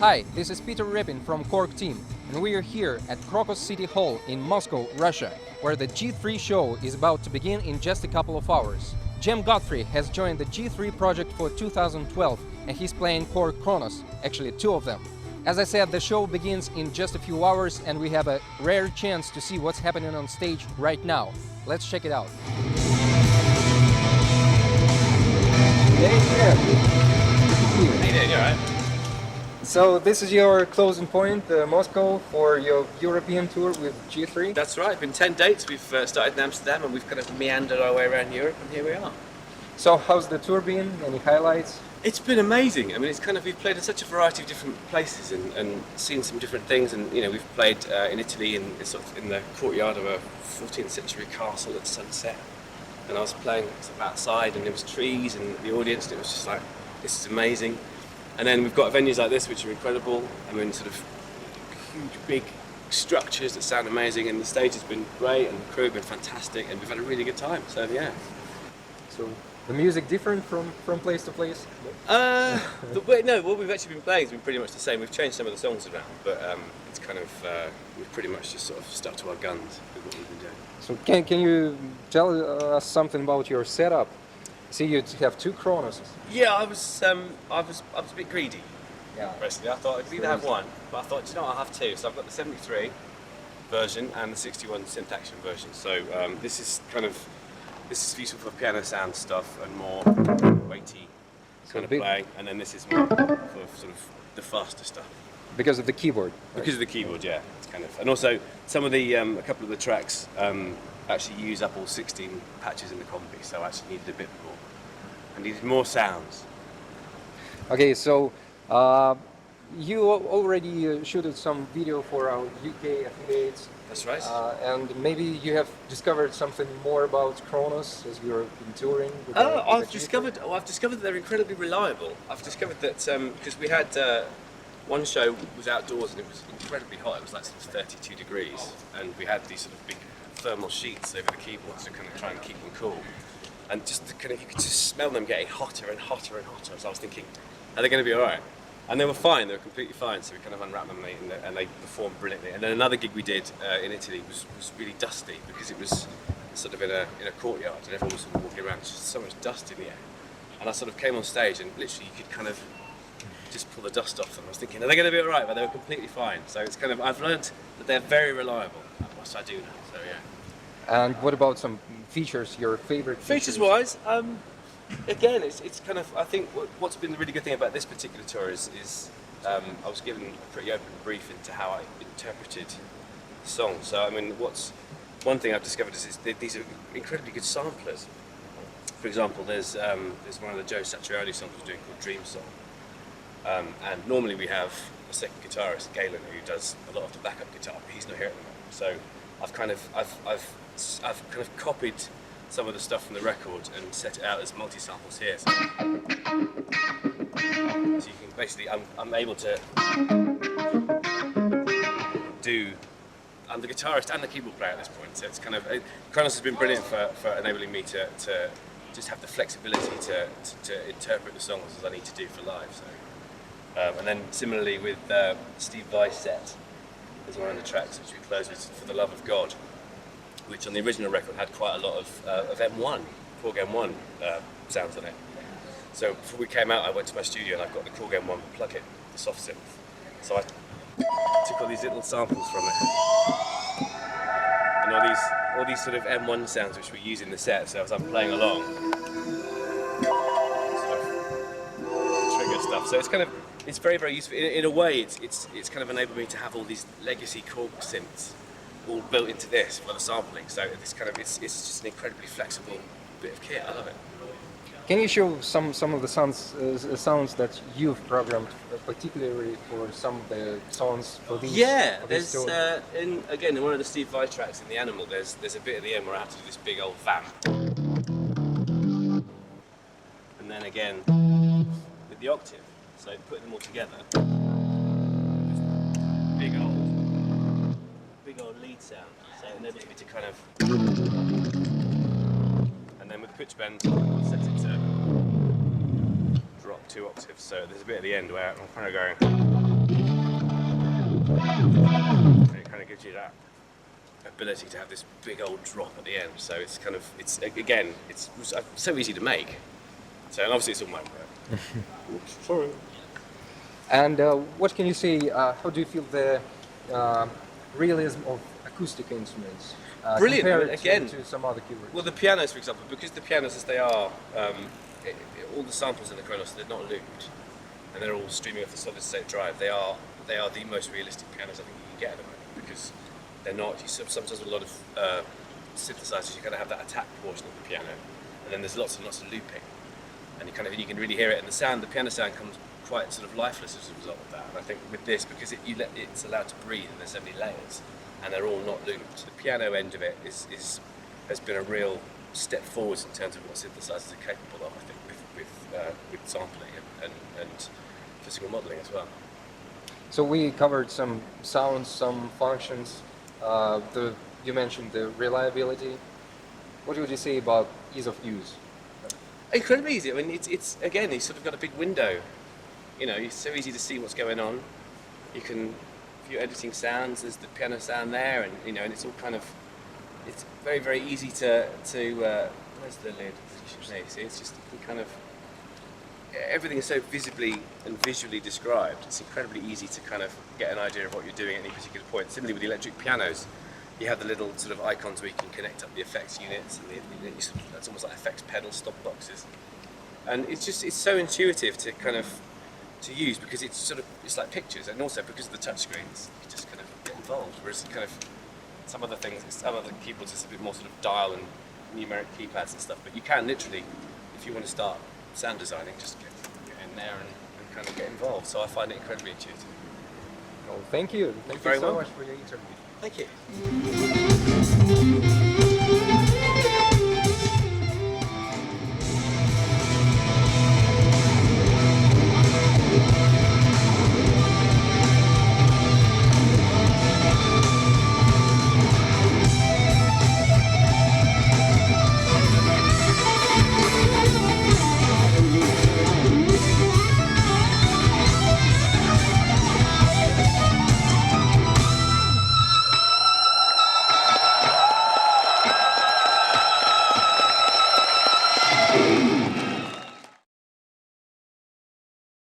Hi, this is Peter Repin from Korg team, and we are here at Kronos City Hall in Moscow, Russia, where the G3 show is about to begin in just a couple of hours. Jem Godfrey has joined the G3 project for 2012, and he's playing Korg Kronos, actually two of them. As I said, the show begins in just a few hours, and we have a rare chance to see what's happening on stage right now. Let's check it out. Hey, Jem. How you doing? You alright? So this is your closing point, Moscow, for your European tour with G3? That's right. It's been 10 dates. We've started in Amsterdam and we've kind of meandered our way around Europe, and here we are. So how's the tour been? Any highlights? It's been amazing. I mean, we've played in such a variety of different places and seen some different things. And you know, we've played in Italy in the courtyard of a 14th century castle at sunset. And I was playing outside, and there was trees and the audience, and it was just like, this is amazing. And then we've got venues like this which are incredible. I mean, sort of huge, big structures that sound amazing, and the stage has been great, and the crew have been fantastic, and we've had a really good time. So yeah. So the music different from place to place? No, what we've actually been playing has been pretty much the same. We've changed some of the songs around, but it's kind of we've pretty much just sort of stuck to our guns with what we've been doing. So can you tell us something about your setup? See, you have two Kronos. Yeah, I was a bit greedy. Yeah. Personally, I thought I'd either have one, but I thought, you know, I'll have two. So I've got the 73 version and the 61 synth action version. So this is useful for piano sound stuff and more weighty kind of playing, and then this is more for sort of the faster stuff. Because of the keyboard. Right? Because of the keyboard, yeah. It's kind of, and also some of the a couple of the tracks actually use up all 16 patches in the combi, so I actually needed a bit more. I needed more sounds. Okay, so you already shooted some video for our UK affiliates. That's right. And maybe you have discovered something more about Kronos as you're touring. I've discovered that they're incredibly reliable. I've discovered that because we had one show was outdoors and it was incredibly hot. It was like sort of 32 degrees, and we had these sort of big thermal sheets over the keyboards to kind of try and keep them cool. And just kind of, you could just smell them getting hotter and hotter and hotter. So I was thinking, are they going to be all right? And they were fine. They were completely fine. So we kind of unwrapped them and they performed brilliantly. And then another gig we did in Italy was really dusty because it was sort of in a courtyard and everyone was sort of walking around. There's just so much dust in the air. And I sort of came on stage and literally you could kind of just pull the dust off them. I was thinking, are they going to be all right? But they were completely fine. So it's kind of, I've learned that they're very reliable. That's what I do now. So yeah. And what about some features, your favorite features? Features-wise, again, it's kind of, I think what's been the really good thing about this particular tour is I was given a pretty open brief into how I interpreted the song. So, I mean, one thing I've discovered is these are incredibly good samplers. For example, there's one of the Joe Satriani songs we're doing called Dream Song. And normally we have a second guitarist, Galen, who does a lot of the backup guitar, but he's not here at the moment. So I've kind of copied some of the stuff from the record and set it out as multi-samples here. So you can basically, I'm able to do, I'm the guitarist and the keyboard player at this point. So it's kind of, Kronos has been brilliant for enabling me to just have the flexibility to interpret the songs as I need to do for live. So, and then similarly with Steve Vai's set, there's one of the tracks which we close with For the Love of God, which on the original record had quite a lot of M1, Korg M1 sounds on it. So before we came out, I went to my studio and I've got the Korg M1 plugin, the soft synth. So I took all these little samples from it, and all these sort of M1 sounds which we use in the set. So as I'm playing along, sort of trigger stuff. So it's very, very useful. In a way, it's kind of enabled me to have all these legacy Korg synths all built into this for the sampling. So it's just an incredibly flexible bit of kit. I love it. Can you show some of the sounds that you've programmed, particularly for some of the songs for these? Yeah, there's in one of the Steve Vai tracks in The Animal. There's a bit at the end where I have to do this big old vamp, and then again with the octave. So putting them all together, big old lead sound. So it enables me to kind of, and then with the pitch bend, set it to drop. 2 octaves. So there's a bit at the end where I'm kind of going, and it kind of gives you that ability to have this big old drop at the end. So it's kind of, it's again, it's so easy to make. So, and obviously it's all my work. Oops, sorry. And what can you say? How do you feel the realism of acoustic instruments Brilliant. compared Again, to some other keyboards? Well, the pianos, for example, because the pianos as they are, all the samples in the Kronos, they're not looped, and they're all streaming off the solid state drive. They are the most realistic pianos I think you can get at the moment, because they're not. Sometimes with a lot of synthesizers, you kind of have that attack portion of the piano, and then there's lots and lots of looping, and you can really hear it. And the piano sound comes quite sort of lifeless as a result of that. And I think with this, because it's allowed to breathe, and there's so many layers, and they're all not looped. The piano end of it has been a real step forwards in terms of what synthesizers are capable of. I think with sampling and physical modelling as well. So we covered some sounds, some functions. You mentioned the reliability. What would you say about ease of use? Incredibly easy. I mean, it's again, you've sort of got a big window. You know, it's so easy to see what's going on. You can, if you're editing sounds, there's the piano sound there, and and it's all kind of, it's very, very easy to where's the lid? See, it's just kind of, everything is so visibly and visually described. It's incredibly easy to kind of get an idea of what you're doing at any particular point. Similarly with the electric pianos, you have the little sort of icons where you can connect up the effects units, and it's almost like effects pedals, stop boxes, and it's so intuitive to kind of to use, because it's like pictures, and also because of the touch screens, you just kind of get involved. Whereas kind of some other keyboards, it's a bit more sort of dial and numeric keypads and stuff. But you can literally, if you want to start sound designing, just get in there and kind of get involved. So I find it incredibly intuitive. Well, thank you. Thank you so much for your interview. Thank you.